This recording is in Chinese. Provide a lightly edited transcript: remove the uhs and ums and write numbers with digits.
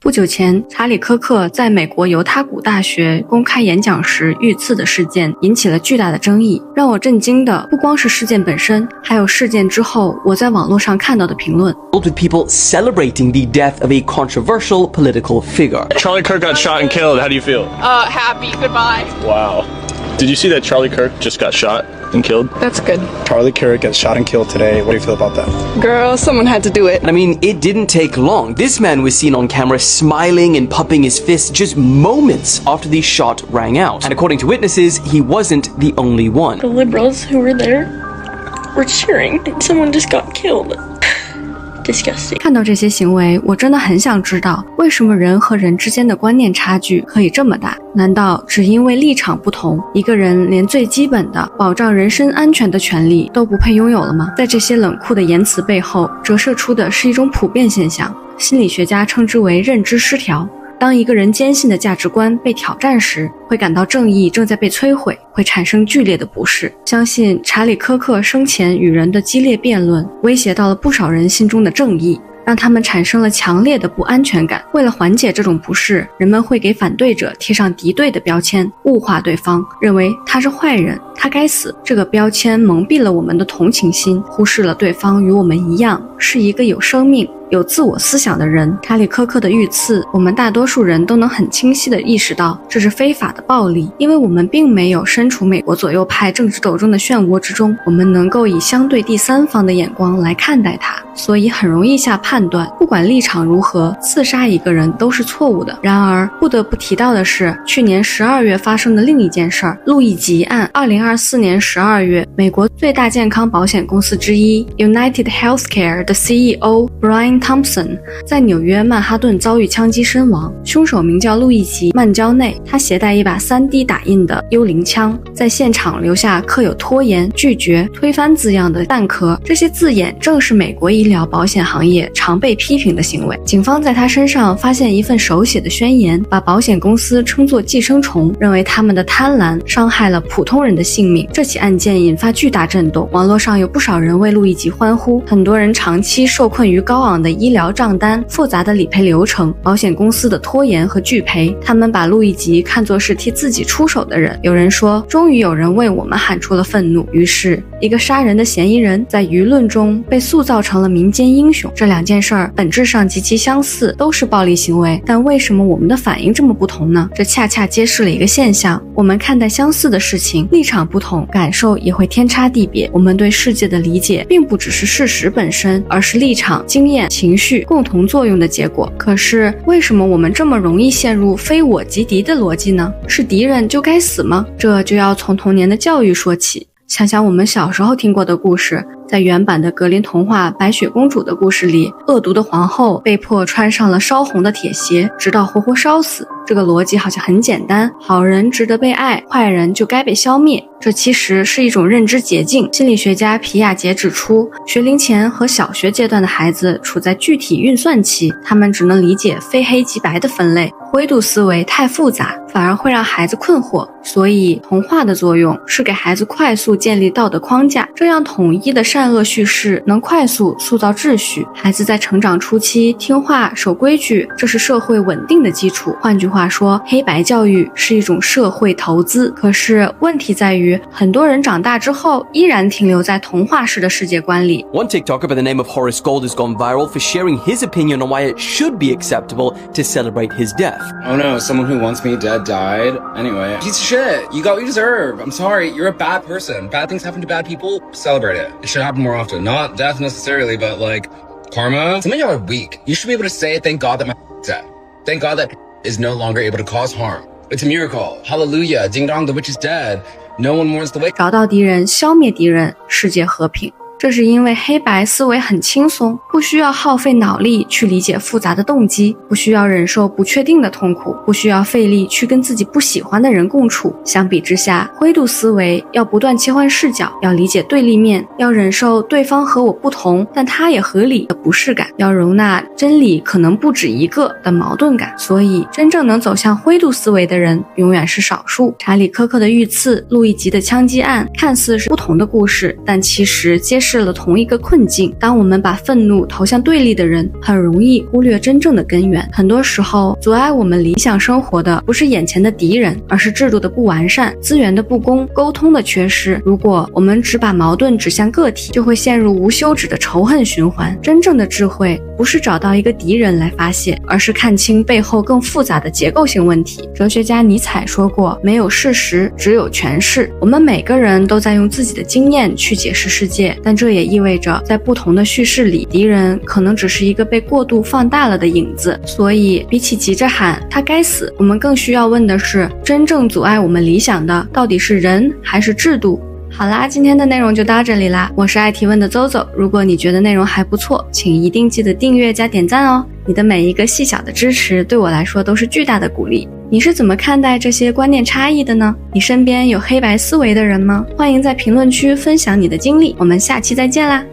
不久前，查理·科克在美国犹他谷大学公开演讲时遇刺的事件引起了巨大的争议。让我震惊的不光是事件本身，还有事件之后我在网络上看到的评论。With people celebrating the death of a controversial political figure. Charlie Kirk got shot and killed. How do you feel? Happy. Goodbye. Wow. Did you see that Charlie Kirk just got shot and killed? That's good. Charlie Kirk gets shot and killed today. What do you feel about that? Girl, someone had to do it. I mean, it didn't take long. This man was seen on camera smiling and pumping his fists just moments after the shot rang out. And according to witnesses, he wasn't the only one. The liberals who were there were cheering and someone just got killed.Disgusting. 看到这些行为，我真的很想知道，为什么人和人之间的观念差距可以这么大？难道只因为立场不同，一个人连最基本的保障人身安全的权利都不配拥有了吗？在这些冷酷的言辞背后，折射出的是一种普遍现象，心理学家称之为认知失调。当一个人坚信的价值观被挑战时，会感到正义正在被摧毁，会产生剧烈的不适。相信查理·科克生前与人的激烈辩论，威胁到了不少人心中的正义，让他们产生了强烈的不安全感。为了缓解这种不适，人们会给反对者贴上敌对的标签，物化对方，认为他是坏人，他该死。这个标签蒙蔽了我们的同情心，忽视了对方与我们一样是一个有生命有自我思想的人。查理·科克的遇刺，我们大多数人都能很清晰地意识到这是非法的暴力，因为我们并没有身处美国左右派政治斗争的漩涡之中，我们能够以相对第三方的眼光来看待它，所以很容易下判断，不管立场如何，刺杀一个人都是错误的。然而不得不提到的是，去年12月发生的另一件事儿，路易吉案。2024年12月，美国最大健康保险公司之一 United Healthcare 的 CEO Brian Thompson 在纽约曼哈顿遭遇枪击身亡，凶手名叫路易吉·曼焦内，他携带一把 3D 打印的幽灵枪，在现场留下刻有拖延、拒绝、推翻字样的弹壳，这些字眼正是美国医疗保险行业常被批评的行为。警方在他身上发现一份手写的宣言，把保险公司称作寄生虫，认为他们的贪婪伤害了普通人的性命。这起案件引发巨大震动，网络上有不少人为路易吉欢呼，很多人长期受困于高昂的医疗账单、复杂的理赔流程、保险公司的拖延和拒赔，他们把路易吉看作是替自己出手的人。有人说，终于有人为我们喊出了愤怒，于是一个杀人的嫌疑人在舆论中被塑造成了民间英雄。这两件事儿本质上极其相似，都是暴力行为，但为什么我们的反应这么不同呢？这恰恰揭示了一个现象，我们看待相似的事情，立场不同，感受也会天差地别。我们对世界的理解并不只是事实本身，而是立场、经验、情绪共同作用的结果。可是为什么我们这么容易陷入非我即敌的逻辑呢？是敌人就该死吗？这就要从童年的教育说起。想想我们小时候听过的故事，在原版的格林童话《白雪公主》的故事里，恶毒的皇后被迫穿上了烧红的铁鞋，直到活活烧死。这个逻辑好像很简单，好人值得被爱，坏人就该被消灭。这其实是一种认知捷径。心理学家皮亚杰指出，学龄前和小学阶段的孩子处在具体运算期，他们只能理解非黑即白的分类，灰度思维太复杂，反而会让孩子困惑。所以童话的作用是给孩子快速建立道德框架，这样统一的善恶叙事能快速塑造秩序。孩子在成长初期听话守规矩，这是社会稳定的基础。换句话说，黑白教育是一种社会投资。可是问题在于，很多人长大之后依然停留在童话式的世界观里。 One TikToker by the name of Horace Gold has gone viral for sharing his opinion on why it should be acceptable to celebrate his death. Oh no, someone who wants me dead died. Anyway, piece of shit. You got what you deserve. I'm sorry, you're a bad person. Bad things happen to bad people. Celebrate it. It should happen more often. Not death necessarily, but like karma. Some of y'all are weak. You should be able to say, thank God that my dead. Thank God that is no longer able to cause harm. It's a miracle. Hallelujah. Ding dong, the witch is dead. No one mourns the witch. 找到敌人，消灭敌人，世界和平。这是因为黑白思维很轻松，不需要耗费脑力去理解复杂的动机，不需要忍受不确定的痛苦，不需要费力去跟自己不喜欢的人共处。相比之下，灰度思维要不断切换视角，要理解对立面，要忍受对方和我不同但他也合理的不适感，要容纳真理可能不止一个的矛盾感。所以真正能走向灰度思维的人永远是少数。查理·科克的遇刺，路易吉的枪击案看似是不同的故事，但其实揭示视了同一个困境。当我们把愤怒投向对立的人，很容易忽略真正的根源。很多时候，阻碍我们理想生活的不是眼前的敌人，而是制度的不完善、资源的不公、沟通的缺失。如果我们只把矛盾指向个体，就会陷入无休止的仇恨循环。真正的智慧不是找到一个敌人来发泄，而是看清背后更复杂的结构性问题。哲学家尼采说过，没有事实，只有诠释。我们每个人都在用自己的经验去解释世界，但这也意味着在不同的叙事里，敌人可能只是一个被过度放大了的影子。所以比起急着喊他该死，我们更需要问的是，真正阻碍我们理想的到底是人还是制度？好啦，今天的内容就到这里啦。我是爱提问的邹邹，如果你觉得内容还不错，请一定记得订阅加点赞哦。你的每一个细小的支持对我来说都是巨大的鼓励。你是怎么看待这些观念差异的呢？你身边有黑白思维的人吗？欢迎在评论区分享你的经历，我们下期再见啦。